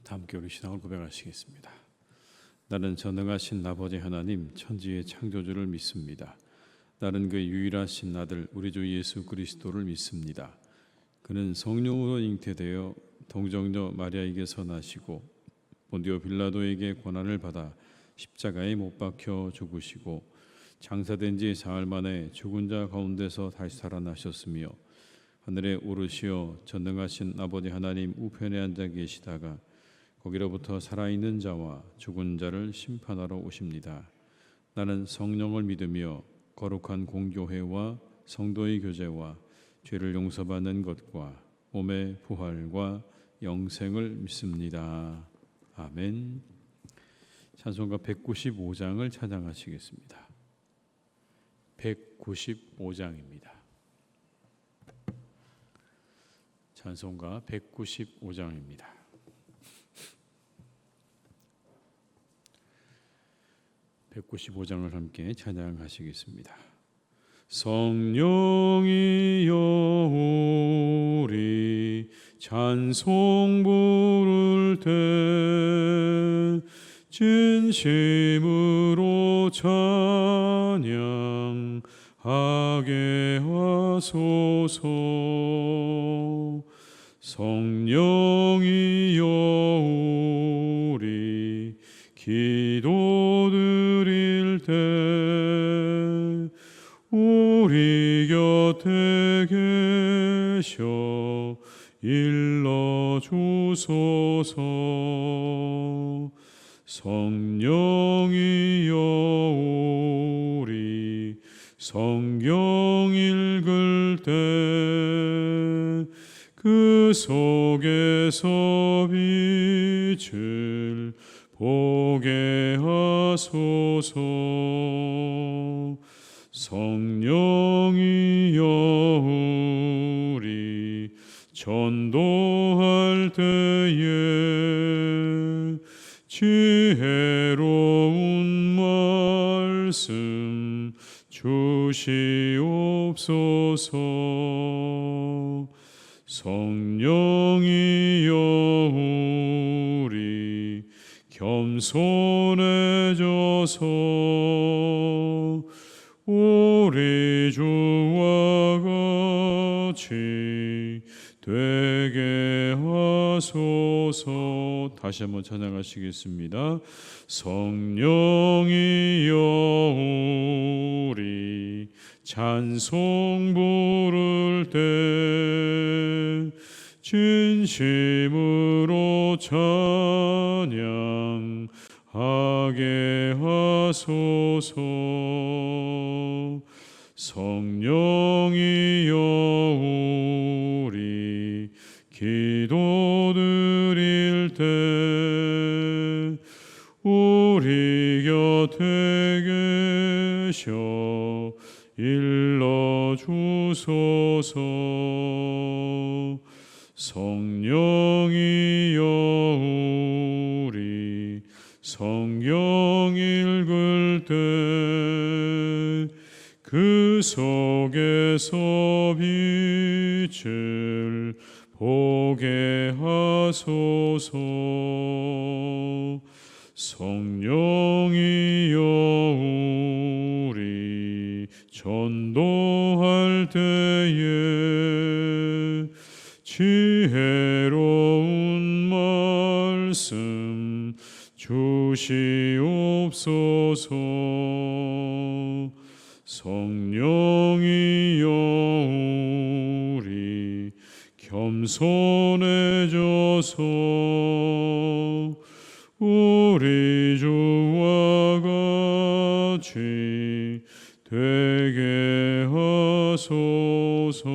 다 함께 우리 신앙을 고백하시겠습니다. 나는 전능하신 아버지 하나님 천지의 창조주를 믿습니다. 나는 그 유일하신 아들 우리 주 예수 그리스도를 믿습니다. 그는 성령으로 잉태되어 동정녀 마리아에게서 나시고 본디오 빌라도에게 고난을 받아 십자가에 못 박혀 죽으시고 장사된 지 사흘 만에 죽은 자 가운데서 다시 살아나셨으며 하늘에 오르시어 전능하신 아버지 하나님 우편에 앉아 계시다가 거기로부터 살아있는 자와 죽은 자를 심판하러 오십니다. 나는 성령을 믿으며 거룩한 공교회와 성도의 교제와 죄를 용서받는 것과 몸의 부활과 영생을 믿습니다. 아멘. 찬송가 195장을 찬양하시겠습니다. 195장입니다. 찬송가 195장입니다. (195장을) 함께 찬양하시겠습니다. 성령이여 우리 찬송 부를 때 진심으로 찬양하게 하소서. 성령이여 우리 기도 드릴 때 우리 곁에 계셔 일러주소서. 성령이여 우리 성경 읽을 때 그 속에서 빛을 보게 하소서. 성령이여 우리 전도할 때에 지혜로운 말씀 주시옵소서. 성령이여 우리 겸손해져서 우리 주와 같이 되게 하소서. 다시 한번 찬양하시겠습니다. 성령이여 우리 찬송 부를 때 진심으로 찬양하게 하소서. 성령이여 우리 기도 드릴 때 우리 곁에 계셔 일러주소서. 성령이여 우리 성경 읽을 때 그 속에서 빛을 보게 하소서. 성령이여 우리 전도할 때에 지혜로운 말씀 주시옵소서. 성령이여 우리 겸손해져서 우리 주와 같이 되게 하소서.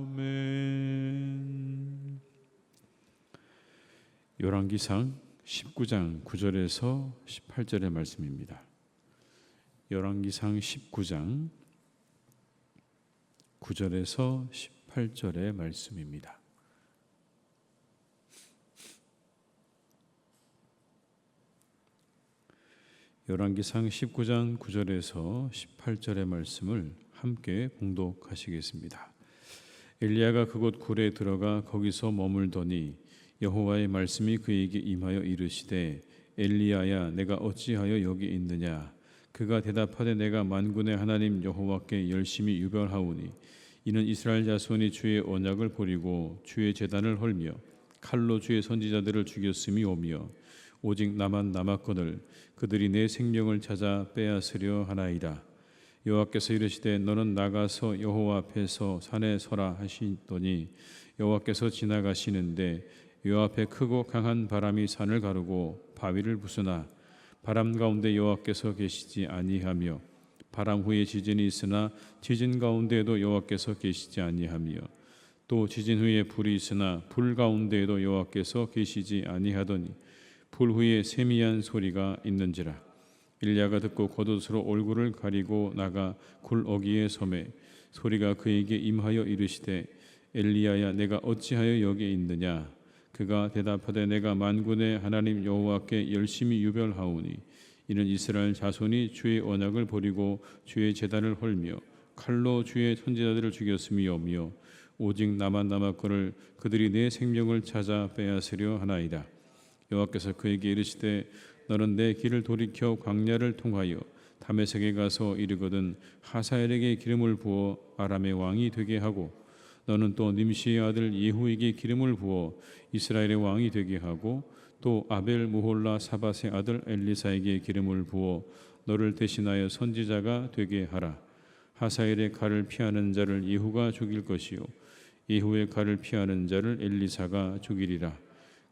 아멘. 열왕기상 19장 9절에서 18절의 말씀입니다. 열왕기상 19장 9절에서 18절의 말씀입니다. 열왕기상 19장 9절에서 18절의 말씀을 함께 봉독하시겠습니다. 엘리야가 그곳 굴에 들어가 거기서 머물더니 여호와의 말씀이 그에게 임하여 이르시되 엘리야야 내가 어찌하여 여기 있느냐. 그가 대답하되 내가 만군의 하나님 여호와께 열심히 유별하오니 이는 이스라엘 자손이 주의 언약을 버리고 주의 제단을 헐며 칼로 주의 선지자들을 죽였음이오며 오직 나만 남았거늘 그들이 내 생명을 찾아 빼앗으려 하나이다. 여호와께서 이르시되 너는 나가서 여호와 앞에서 산에 서라 하시더니 여호와께서 지나가시는데 여 앞에 크고 강한 바람이 산을 가르고 바위를 부수나 바람 가운데 여호와께서 계시지 아니하며 바람 후에 지진이 있으나 지진 가운데에도 여호와께서 계시지 아니하며 또 지진 후에 불이 있으나 불 가운데에도 여호와께서 계시지 아니하더니 불 후에 세미한 소리가 있는지라. 엘리야가 듣고 겉옷으로 얼굴을 가리고 나가 굴 어귀에 서매 소리가 그에게 임하여 이르시되 엘리야야 내가 어찌하여 여기 있느냐. 그가 대답하되 내가 만군의 하나님 여호와께 열심히 유별하오니 이는 이스라엘 자손이 주의 언약을 버리고 주의 제단을 헐며 칼로 주의 선지자들을 죽였음이오며 오직 나만 남았거늘 그들이 내 생명을 찾아 빼앗으려 하나이다. 여호와께서 그에게 이르시되 너는 내 길을 돌이켜 광야를 통하여 다메섹에 가서 이르거든 하사엘에게 기름을 부어 아람의 왕이 되게 하고 너는 또 님시의 아들 예후에게 기름을 부어 이스라엘의 왕이 되게 하고 또 아벨 무홀라 사밧의 아들 엘리사에게 기름을 부어 너를 대신하여 선지자가 되게 하라. 하사엘의 칼을 피하는 자를 예후가 죽일 것이요 예후의 칼을 피하는 자를 엘리사가 죽이리라.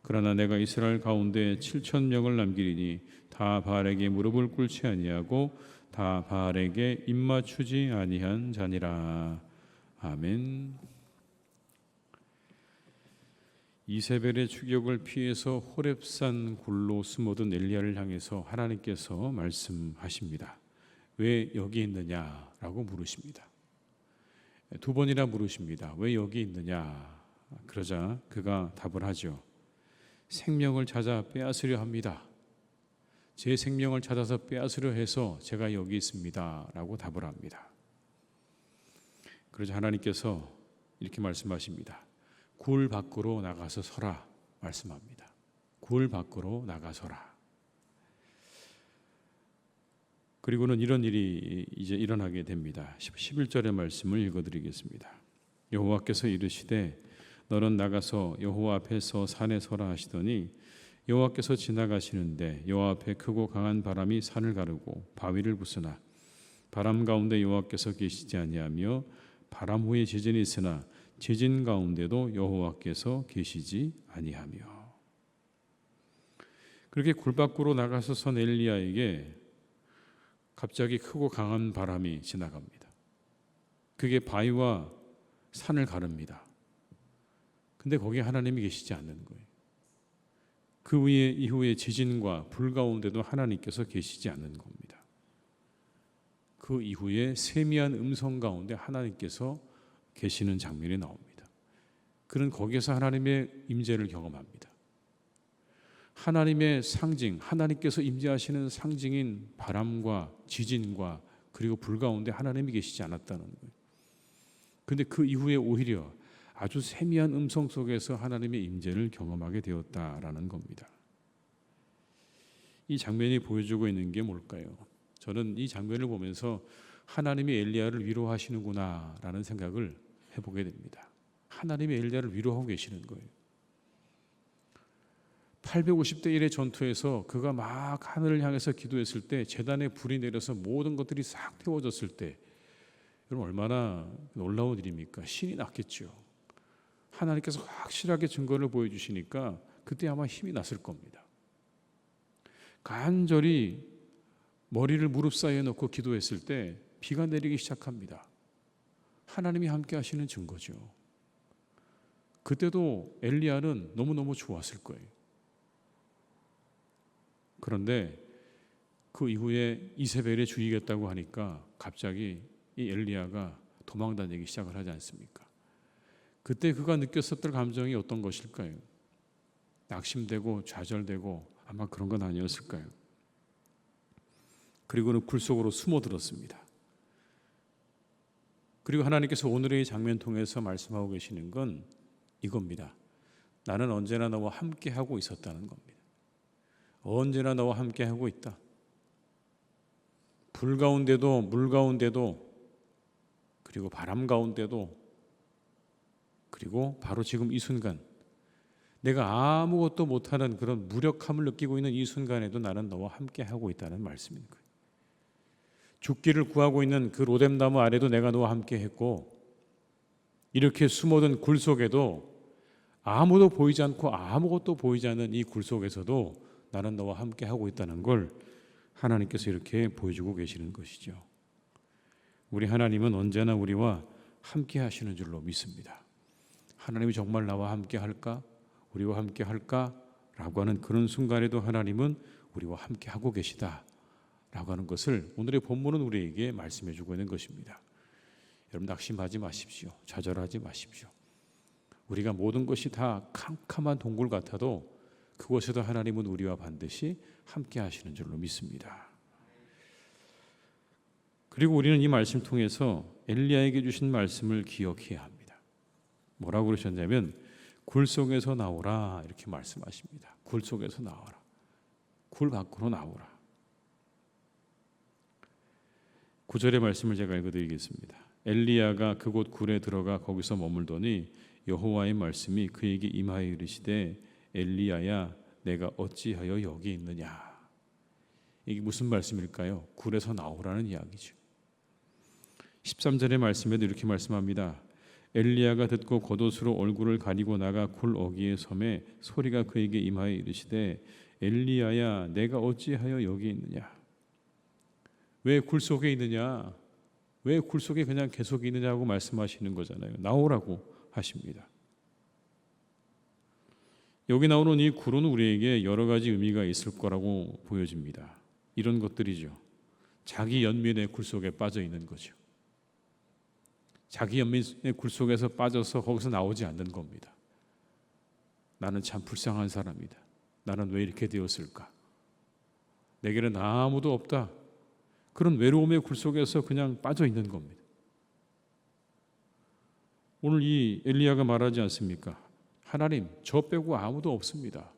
그러나 내가 이스라엘 가운데 7,000명을 남기리니 다 바알에게 무릎을 꿇지 아니하고 다 바알에게 입맞추지 아니한 자니라. 아멘. 이세벨의 추격을 피해서 호렙산 굴로 숨어든 엘리야를 향해서 하나님께서 말씀하십니다. 왜 여기 있느냐라고 물으십니다. 두 번이나 물으십니다. 왜 여기 있느냐? 그러자 그가 답을 하죠. 생명을 찾아 빼앗으려 합니다. 제 생명을 찾아서 빼앗으려 해서 제가 여기 있습니다. 라고 답을 합니다. 그러자 하나님께서 이렇게 말씀하십니다. 굴 밖으로 나가서 서라 말씀합니다. 굴 밖으로 나가서라. 그리고는 이런 일이 이제 일어나게 됩니다. 11절의 말씀을 읽어드리겠습니다. 여호와께서 이르시되 너는 나가서 여호와 앞에서 산에 서라 하시더니 여호와께서 지나가시는데 여호와 앞에 크고 강한 바람이 산을 가르고 바위를 부수나 바람 가운데 여호와께서 계시지 아니하며 바람 후에 지진이 있으나 지진 가운데도 여호와께서 계시지 아니하며. 그렇게 굴 밖으로 나가서 선 엘리야에게 갑자기 크고 강한 바람이 지나갑니다. 그게 바위와 산을 가릅니다. 근데 거기에 하나님이 계시지 않는 거예요. 그 위에 이후에 지진과 불 가운데도 하나님께서 계시지 않는 겁니다. 그 이후에 세미한 음성 가운데 하나님께서 계시는 장면이 나옵니다. 그는 거기에서 하나님의 임재를 경험합니다. 하나님의 상징, 하나님께서 임재하시는 상징인 바람과 지진과 그리고 불 가운데 하나님이 계시지 않았다는 거예요. 그런데 그 이후에 오히려 아주 세미한 음성 속에서 하나님의 임재를 경험하게 되었다라는 겁니다. 이 장면이 보여주고 있는 게 뭘까요? 저는 이 장면을 보면서 하나님이 엘리야를 위로하시는구나라는 생각을 해보게 됩니다. 하나님이 엘리야를 위로하고 계시는 거예요. 850대 1의 전투에서 그가 막 하늘을 향해서 기도했을 때 제단에 불이 내려서 모든 것들이 싹 태워졌을 때 여러분 얼마나 놀라운 일입니까? 신이 났겠죠. 하나님께서 확실하게 증거를 보여주시니까 그때 아마 힘이 났을 겁니다. 간절히 머리를 무릎 사이에 놓고 기도했을 때 비가 내리기 시작합니다. 하나님이 함께 하시는 증거죠. 그때도 엘리야는 너무너무 좋았을 거예요. 그런데 그 이후에 이세벨이 죽이겠다고 하니까 갑자기 이 엘리야가 도망다니기 시작을 하지 않습니까? 그때 그가 느꼈었던 감정이 어떤 것일까요? 낙심되고 좌절되고 아마 그런 건 아니었을까요? 그리고는 굴 속으로 숨어들었습니다. 그리고 하나님께서 오늘의 이 장면 통해서 말씀하고 계시는 건 이겁니다. 나는 언제나 너와 함께하고 있었다는 겁니다. 언제나 너와 함께하고 있다. 불 가운데도 물 가운데도 그리고 바람 가운데도 그리고 바로 지금 이 순간 내가 아무것도 못하는 그런 무력함을 느끼고 있는 이 순간에도 나는 너와 함께하고 있다는 말씀인 거예요. 죽기를 구하고 있는 그 로뎀나무 아래도 내가 너와 함께했고 이렇게 숨어든 굴 속에도 아무도 보이지 않고 아무것도 보이지 않는 이 굴 속에서도 나는 너와 함께하고 있다는 걸 하나님께서 이렇게 보여주고 계시는 것이죠. 우리 하나님은 언제나 우리와 함께 하시는 줄로 믿습니다. 하나님이 정말 나와 함께 할까? 우리와 함께 할까? 라고 하는 그런 순간에도 하나님은 우리와 함께 하고 계시다 라고 하는 것을 오늘의 본문은 우리에게 말씀해 주고 있는 것입니다. 여러분 낙심하지 마십시오. 좌절하지 마십시오. 우리가 모든 것이 다 캄캄한 동굴 같아도 그곳에도 하나님은 우리와 반드시 함께 하시는 줄로 믿습니다. 그리고 우리는 이 말씀을 통해서 엘리야에게 주신 말씀을 기억해야 합니다. 뭐라고 그러셨냐면 굴 속에서 나오라 이렇게 말씀하십니다. 굴 속에서 나와라. 굴 밖으로 나오라. 9절의 말씀을 제가 읽어드리겠습니다. 엘리야가 그곳 굴에 들어가 거기서 머물더니 여호와의 말씀이 그에게 임하여 이르시되 엘리야야 내가 어찌하여 여기 있느냐. 이게 무슨 말씀일까요? 굴에서 나오라는 이야기죠. 13절의 말씀에도 이렇게 말씀합니다. 엘리야가 듣고 겉옷으로 얼굴을 가리고 나가 굴 어귀에 섬에 소리가 그에게 임하여 이르시되 엘리야야 내가 어찌하여 여기 있느냐. 왜 굴 속에 있느냐? 왜 굴 속에 그냥 계속 있느냐고 말씀하시는 거잖아요. 나오라고 하십니다. 여기 나오는 이 굴은 우리에게 여러 가지 의미가 있을 거라고 보여집니다. 이런 것들이죠. 자기 연민의 굴 속에 빠져 있는 거죠. 자기 연민의 굴 속에서 빠져서 거기서 나오지 않는 겁니다. 나는 참 불쌍한 사람이다. 나는 왜 이렇게 되었을까? 내게는 아무도 없다. 그런 외로움의 굴 속에서 그냥 빠져 있는 겁니다. 오늘 이 엘리야가 말하지 않습니까? 하나님, 저 빼고 아무도 없습니다.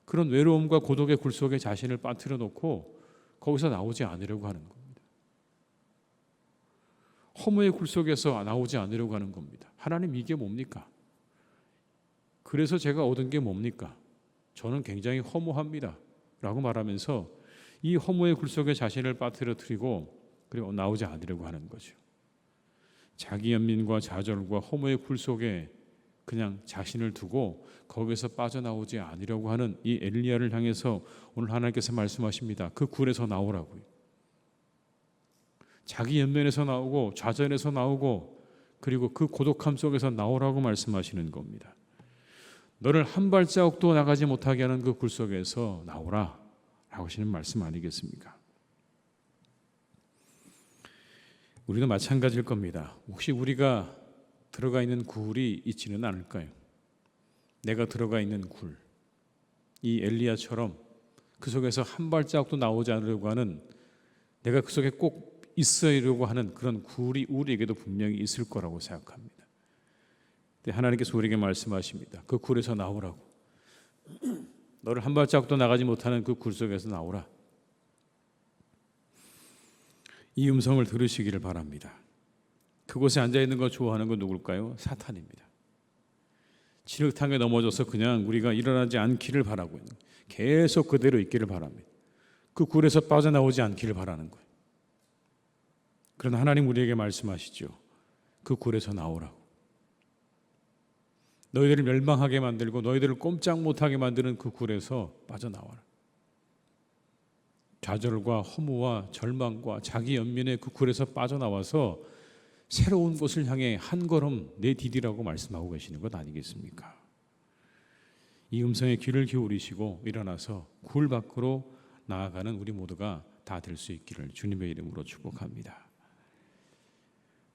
그런 외로움과 고독의 굴 속에 자신을 빠뜨려 놓고 거기서 나오지 않으려고 하는 겁니다. 허무의 굴 속에서 나오지 않으려고 하는 겁니다. 하나님, 이게 뭡니까? 그래서 제가 얻은 게 뭡니까? 저는 굉장히 허무합니다. 라고 말하면서 이 허무의 굴 속에 자신을 빠뜨려뜨리고 그리고 나오지 않으려고 하는 거죠. 자기 연민과 좌절과 허무의 굴 속에 그냥 자신을 두고 거기서 빠져나오지 않으려고 하는 이 엘리야를 향해서 오늘 하나님께서 말씀하십니다. 그 굴에서 나오라고요. 자기 연면에서 나오고 좌절에서 나오고 그리고 그 고독함 속에서 나오라고 말씀하시는 겁니다. 너를 한 발자국도 나가지 못하게 하는 그 굴 속에서 나오라 라고 하시는 말씀 아니겠습니까? 우리도 마찬가지일 겁니다. 혹시 우리가 들어가 있는 굴이 있지는 않을까요? 내가 들어가 있는 굴, 이 엘리야처럼 그 속에서 한 발자국도 나오지 않으려고 하는, 내가 그 속에 꼭 있으려고 하는 그런 굴이 우리에게도 분명히 있을 거라고 생각합니다. 근데 하나님께서 우리에게 말씀하십니다. 그 굴에서 나오라고. 너를 한 발자국도 나가지 못하는 그 굴 속에서 나오라. 이 음성을 들으시기를 바랍니다. 그곳에 앉아있는 거 좋아하는 건 누굴까요? 사탄입니다. 진흙탕에 넘어져서 그냥 우리가 일어나지 않기를 바라고 있는, 계속 그대로 있기를 바랍니다. 그 굴에서 빠져나오지 않기를 바라는 거예요. 그러나 하나님 우리에게 말씀하시죠. 그 굴에서 나오라고. 너희들을 멸망하게 만들고 너희들을 꼼짝 못하게 만드는 그 굴에서 빠져나와라. 좌절과 허무와 절망과 자기 연민의 그 굴에서 빠져나와서 새로운 곳을 향해 한 걸음 내디디라고 말씀하고 계시는 것 아니겠습니까? 이 음성에 귀를 기울이시고 일어나서 굴 밖으로 나아가는 우리 모두가 다 될 수 있기를 주님의 이름으로 축복합니다.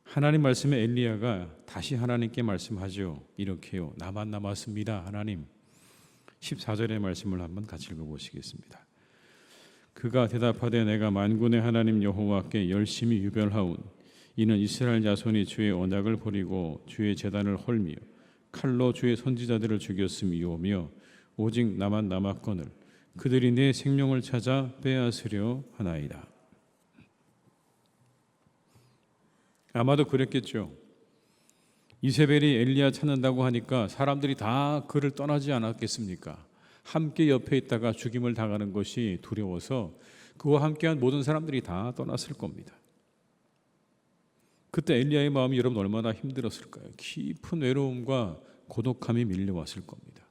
하나님 말씀에 엘리야가 다시 하나님께 말씀하죠. 이렇게요. 나만 남았습니다. 하나님. 14절의 말씀을 한번 같이 읽어보시겠습니다. 그가 대답하되 내가 만군의 하나님 여호와께 열심히 유별하온 이는 이스라엘 자손이 주의 언약을 버리고 주의 제단을 헐며 칼로 주의 선지자들을 죽였음이오며 오직 나만 남았거늘 그들이 내 생명을 찾아 빼앗으려 하나이다. 아마도 그랬겠죠. 이세벨이 엘리야 찾는다고 하니까 사람들이 다 그를 떠나지 않았겠습니까? 함께 옆에 있다가 죽임을 당하는 것이 두려워서 그와 함께한 모든 사람들이 다 떠났을 겁니다. 그때 엘리야의 마음이 여러분 얼마나 힘들었을까요? 깊은 외로움과 고독함이 밀려왔을 겁니다.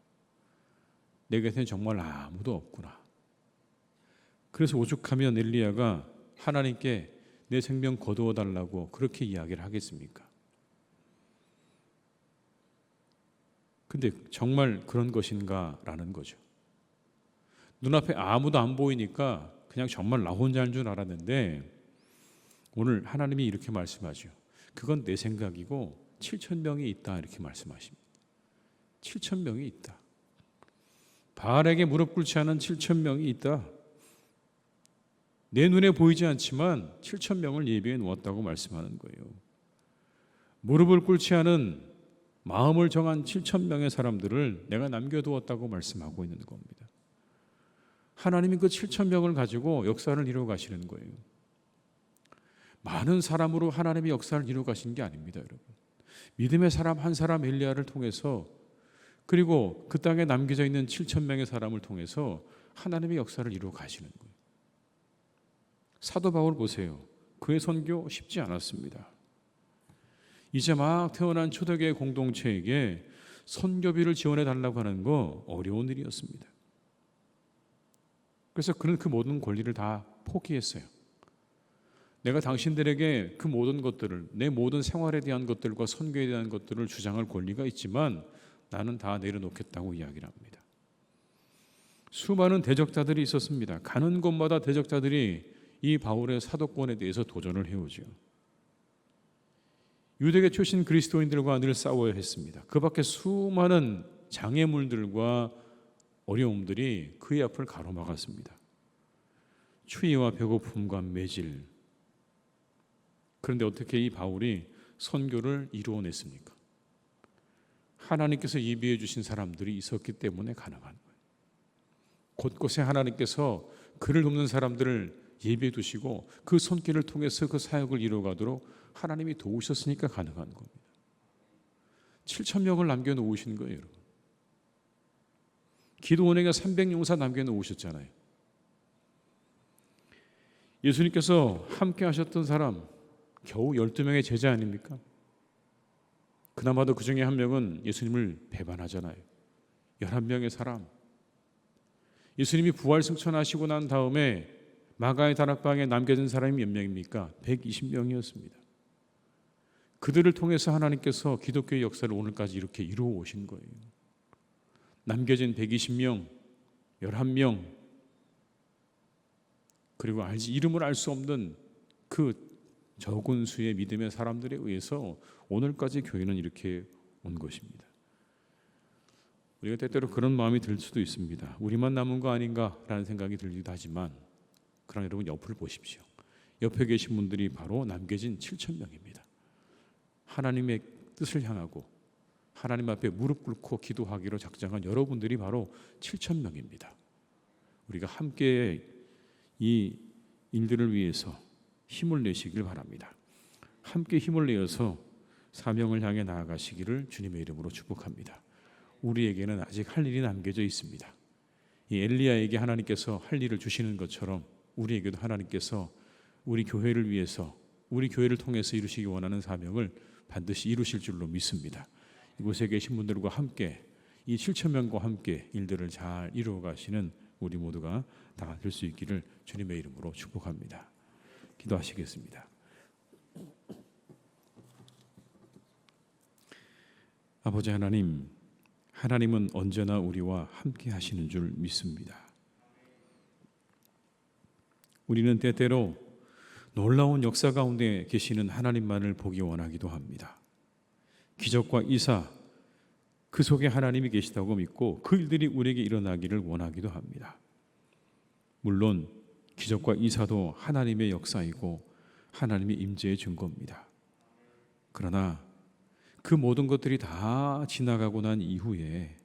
내 곁에는 정말 아무도 없구나. 그래서 오죽하면 엘리야가 하나님께 내 생명 거두어 달라고 그렇게 이야기를 하겠습니까? 근데 정말 그런 것인가라는 거죠. 눈앞에 아무도 안 보이니까 그냥 정말 나 혼자인 줄 알았는데 오늘 하나님이 이렇게 말씀하죠. 그건 내 생각이고 7,000명이 있다 이렇게 말씀하십니다. 7,000명이 있다. 바알에게 무릎 꿇지 않은 7,000명이 있다. 내 눈에 보이지 않지만 7,000명을 예비해 놓았다고 말씀하는 거예요. 무릎을 꿇지 않은 마음을 정한 7,000명의 사람들을 내가 남겨두었다고 말씀하고 있는 겁니다. 하나님이 그 7,000명을 가지고 역사를 이루어 가시는 거예요. 많은 사람으로 하나님이 역사를 이루어 가신 게 아닙니다, 여러분. 믿음의 사람 한 사람 엘리야를 통해서 그리고 그 땅에 남겨져 있는 7,000명의 사람을 통해서 하나님의 역사를 이루어 가시는 거예요. 사도 바울 보세요. 그의 선교 쉽지 않았습니다. 이제 막 태어난 초대교회 공동체에게 선교비를 지원해 달라고 하는 거 어려운 일이었습니다. 그래서 그는 그 모든 권리를 다 포기했어요. 내가 당신들에게 그 모든 것들을, 내 모든 생활에 대한 것들과 선교에 대한 것들을 주장할 권리가 있지만 나는 다 내려놓겠다고 이야기를 합니다. 수많은 대적자들이 있었습니다. 가는 곳마다 대적자들이 이 바울의 사도권에 대해서 도전을 해오죠. 유대계 출신 그리스도인들과 늘 싸워야 했습니다. 그 밖에 수많은 장애물들과 어려움들이 그의 앞을 가로막았습니다. 추위와 배고픔과 매질. 그런데 어떻게 이 바울이 선교를 이루어냈습니까? 하나님께서 예비해 주신 사람들이 있었기 때문에 가능한 거예요. 곳곳에 하나님께서 그를 돕는 사람들을 예비해 두시고 그 손길을 통해서 그 사역을 이루어가도록 하나님이 도우셨으니까 가능한 겁니다. 7,000명을 남겨놓으신 거예요, 여러분. 기도원에게 300용사 남겨놓으셨잖아요. 예수님께서 함께 하셨던 사람 겨우 12명의 제자 아닙니까? 그나마도 그 중에 한 명은 예수님을 배반하잖아요. 11명의 사람. 예수님이 부활 승천하시고 난 다음에 마가의 다락방에 남겨진 사람이 몇 명입니까? 120명이었습니다. 그들을 통해서 하나님께서 기독교의 역사를 오늘까지 이렇게 이루어 오신 거예요. 남겨진 120명, 11명, 그리고 이름을 알 수 없는 그 적은 수의 믿음의 사람들에 의해서 오늘까지 교회는 이렇게 온 것입니다. 우리가 때때로 그런 마음이 들 수도 있습니다. 우리만 남은 거 아닌가라는 생각이 들기도 하지만 그러나 여러분 옆을 보십시오. 옆에 계신 분들이 바로 남겨진 7,000명입니다. 하나님의 뜻을 향하고 하나님 앞에 무릎 꿇고 기도하기로 작정한 여러분들이 바로 7,000명입니다. 우리가 함께 이 일들을 위해서 힘을 내시길 바랍니다. 함께 힘을 내어서 사명을 향해 나아가시기를 주님의 이름으로 축복합니다. 우리에게는 아직 할 일이 남겨져 있습니다. 이 엘리야에게 하나님께서 할 일을 주시는 것처럼 우리에게도 하나님께서 우리 교회를 위해서 우리 교회를 통해서 이루시기 원하는 사명을 반드시 이루실 줄로 믿습니다. 이곳에 계신 분들과 함께 이 7,000명과 함께 일들을 잘 이루어 가시는 우리 모두가 다 될 수 있기를 주님의 이름으로 축복합니다. 기도하시겠습니다. 아버지 하나님, 하나님은 언제나 우리와 함께 하시는 줄 믿습니다. 우리는 때때로 놀라운 역사 가운데 계시는 하나님만을 보기 원하기도 합니다. 기적과 이사, 그 속에 하나님이 계시다고 믿고 그 일들이 우리에게 일어나기를 원하기도 합니다. 물론 기적과 이사도 하나님의 역사이고 하나님의 임재의 증거입니다. 그러나 그 모든 것들이 다 지나가고 난 이후에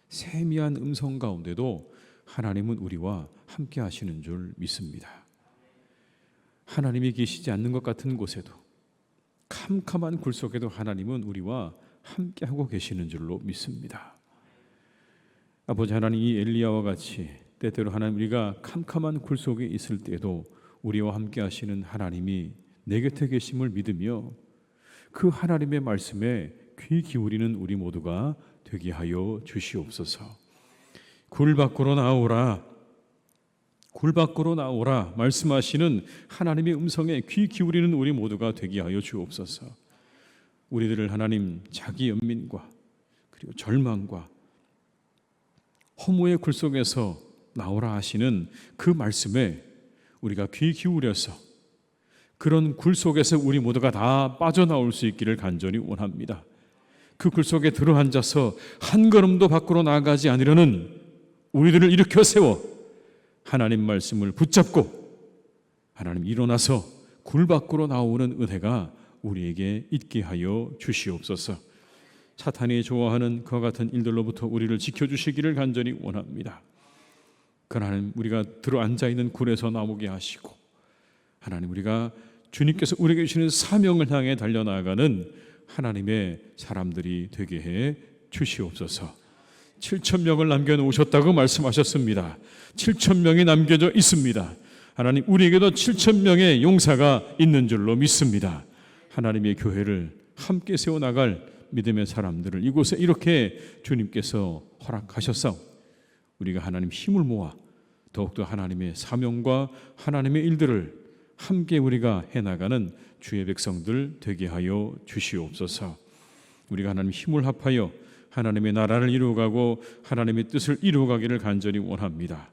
세미한 음성 가운데도 하나님은 우리와 함께 하시는 줄 믿습니다. 하나님이 계시지 않는 것 같은 곳에도, 캄캄한 굴 속에도 하나님은 우리와 함께하고 계시는 줄로 믿습니다. 아버지 하나님, 이 엘리야와 같이 때때로 하나님, 우리가 캄캄한 굴 속에 있을 때도 우리와 함께 하시는 하나님이 내 곁에 계심을 믿으며 그 하나님의 말씀에 귀 기울이는 우리 모두가 되게 하여 주시옵소서. 굴 밖으로 나오라, 굴 밖으로 나오라 말씀하시는 하나님의 음성에 귀 기울이는 우리 모두가 되게 하여 주옵소서. 우리들을 하나님, 자기 연민과 그리고 절망과 허무의 굴 속에서 나오라 하시는 그 말씀에 우리가 귀 기울여서 그런 굴 속에서 우리 모두가 다 빠져나올 수 있기를 간절히 원합니다. 그 굴 속에 들어앉아서 한 걸음도 밖으로 나가지 않으려는 우리들을 일으켜 세워 하나님 말씀을 붙잡고 하나님 일어나서 굴 밖으로 나오는 은혜가 우리에게 있게 하여 주시옵소서. 사탄이 좋아하는 그와 같은 일들로부터 우리를 지켜주시기를 간절히 원합니다. 하나님, 우리가 들어앉아 있는 굴에서 나오게 하시고 하나님, 우리가 주님께서 우리에게 주시는 사명을 향해 달려나가는 하나님의 사람들이 되게 해 주시옵소서. 7,000명을 남겨놓으셨다고 말씀하셨습니다. 7,000명이 남겨져 있습니다. 하나님, 우리에게도 7,000명의 용사가 있는 줄로 믿습니다. 하나님의 교회를 함께 세워나갈 믿음의 사람들을 이곳에 이렇게 주님께서 허락하셨사오. 우리가 하나님 힘을 모아 더욱더 하나님의 사명과 하나님의 일들을 함께 우리가 해나가는 주의 백성들 되게 하여 주시옵소서. 우리가 하나님 힘을 합하여 하나님의 나라를 이루어가고 하나님의 뜻을 이루어가기를 간절히 원합니다.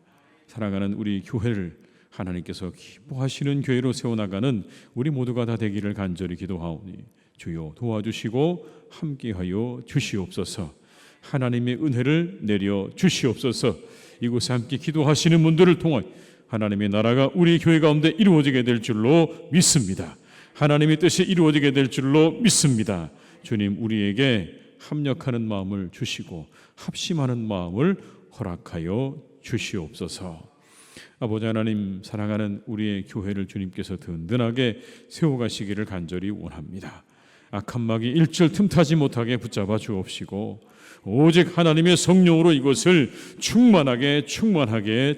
살아가는 우리 교회를 하나님께서 기뻐하시는 교회로 세워나가는 우리 모두가 다 되기를 간절히 기도하오니 주여 도와주시고 함께하여 주시옵소서. 하나님의 은혜를 내려 주시옵소서. 이곳에 함께 기도하시는 분들을 통해 하나님의 나라가 우리 교회 가운데 이루어지게 될 줄로 믿습니다. 하나님의 뜻이 이루어지게 될 줄로 믿습니다. 주님, 우리에게 합력하는 마음을 주시고 합심하는 마음을 허락하여 주시옵소서. 아버지 하나님, 사랑하는 우리의 교회를 주님께서 든든하게 세워가시기를 간절히 원합니다. 악한 마귀 일절 틈타지 못하게 붙잡아 주옵시고 오직 하나님의 성령으로 이곳을 충만하게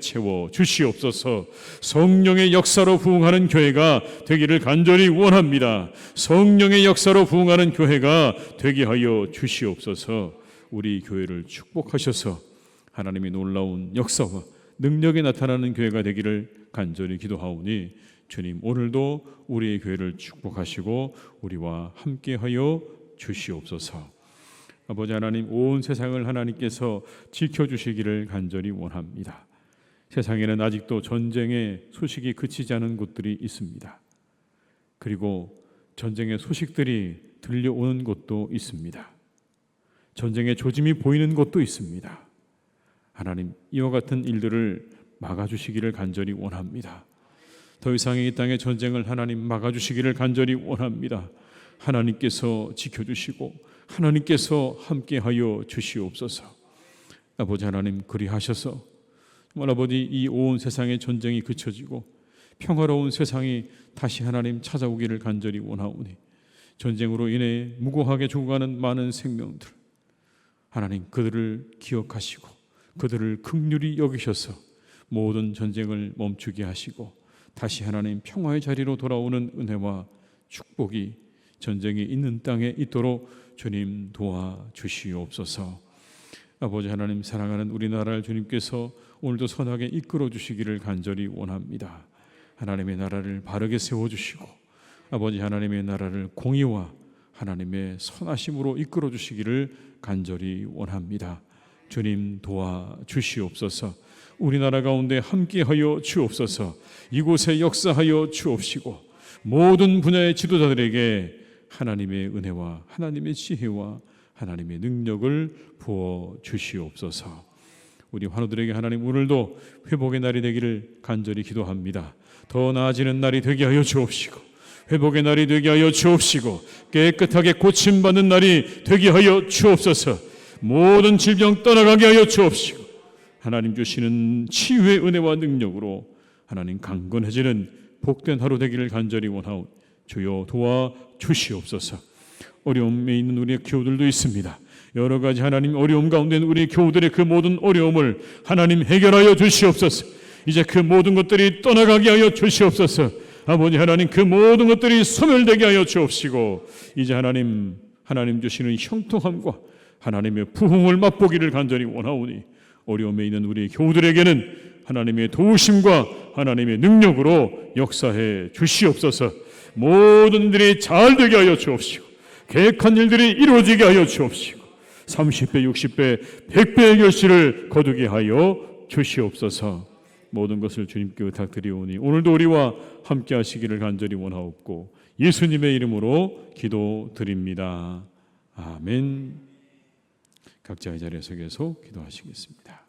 채워 주시옵소서. 성령의 역사로 부흥하는 교회가 되기를 간절히 원합니다. 성령의 역사로 부흥하는 교회가 되게 하여 주시옵소서. 우리 교회를 축복하셔서 하나님의 놀라운 역사와 능력이 나타나는 교회가 되기를 간절히 기도하오니 주님, 오늘도 우리의 교회를 축복하시고 우리와 함께하여 주시옵소서. 아버지 하나님, 온 세상을 하나님께서 지켜주시기를 간절히 원합니다. 세상에는 아직도 전쟁의 소식이 그치지 않은 곳들이 있습니다. 그리고 전쟁의 소식들이 들려오는 곳도 있습니다. 전쟁의 조짐이 보이는 곳도 있습니다. 하나님, 이와 같은 일들을 막아주시기를 간절히 원합니다. 더 이상의 이 땅의 전쟁을 하나님 막아주시기를 간절히 원합니다. 하나님께서 지켜주시고 하나님께서 함께하여 주시옵소서. 아버지 하나님, 그리하셔서 정말 아버지, 이 온 세상의 전쟁이 그쳐지고 평화로운 세상이 다시 하나님 찾아오기를 간절히 원하오니 전쟁으로 인해 무고하게 죽어가는 많은 생명들, 하나님 그들을 기억하시고 그들을 긍휼히 여기셔서 모든 전쟁을 멈추게 하시고 다시 하나님 평화의 자리로 돌아오는 은혜와 축복이 전쟁이 있는 땅에 있도록 주님 도와주시옵소서. 아버지 하나님, 사랑하는 우리나라를 주님께서 오늘도 선하게 이끌어 주시기를 간절히 원합니다. 하나님의 나라를 바르게 세워주시고 아버지 하나님의 나라를 공의와 하나님의 선하심으로 이끌어 주시기를 간절히 원합니다. 주님 도와주시옵소서. 우리나라 가운데 함께하여 주옵소서. 이곳에 역사하여 주옵시고 모든 분야의 지도자들에게 하나님의 은혜와 하나님의 지혜와 하나님의 능력을 부어 주시옵소서. 우리 환우들에게 하나님 오늘도 회복의 날이 되기를 간절히 기도합니다. 더 나아지는 날이 되게 하여 주옵시고 회복의 날이 되게 하여 주옵시고 깨끗하게 고침받는 날이 되게 하여 주옵소서. 모든 질병 떠나가게 하여 주옵시고 하나님 주시는 치유의 은혜와 능력으로 하나님 강건해지는 복된 하루 되기를 간절히 원하오. 주여 도와 주시옵소서. 어려움에 있는 우리의 교우들도 있습니다. 여러 가지 하나님 어려움 가운데 있는 우리 교우들의 그 모든 어려움을 하나님 해결하여 주시옵소서. 이제 그 모든 것들이 떠나가게 하여 주시옵소서. 아버지 하나님 그 모든 것들이 소멸되게 하여 주옵시고 이제 하나님 주시는 형통함과 하나님의 부흥을 맛보기를 간절히 원하오니 어려움에 있는 우리 교우들에게는 하나님의 도우심과 하나님의 능력으로 역사해 주시옵소서. 모든 일이 잘 되게 하여 주옵시고 계획한 일들이 이루어지게 하여 주옵시고 30배, 60배, 100배의 결실을 거두게 하여 주시옵소서. 모든 것을 주님께 부탁드리오니 오늘도 우리와 함께 하시기를 간절히 원하옵고 예수님의 이름으로 기도드립니다. 아멘. 각자의 자리에서 계속 기도하시겠습니다.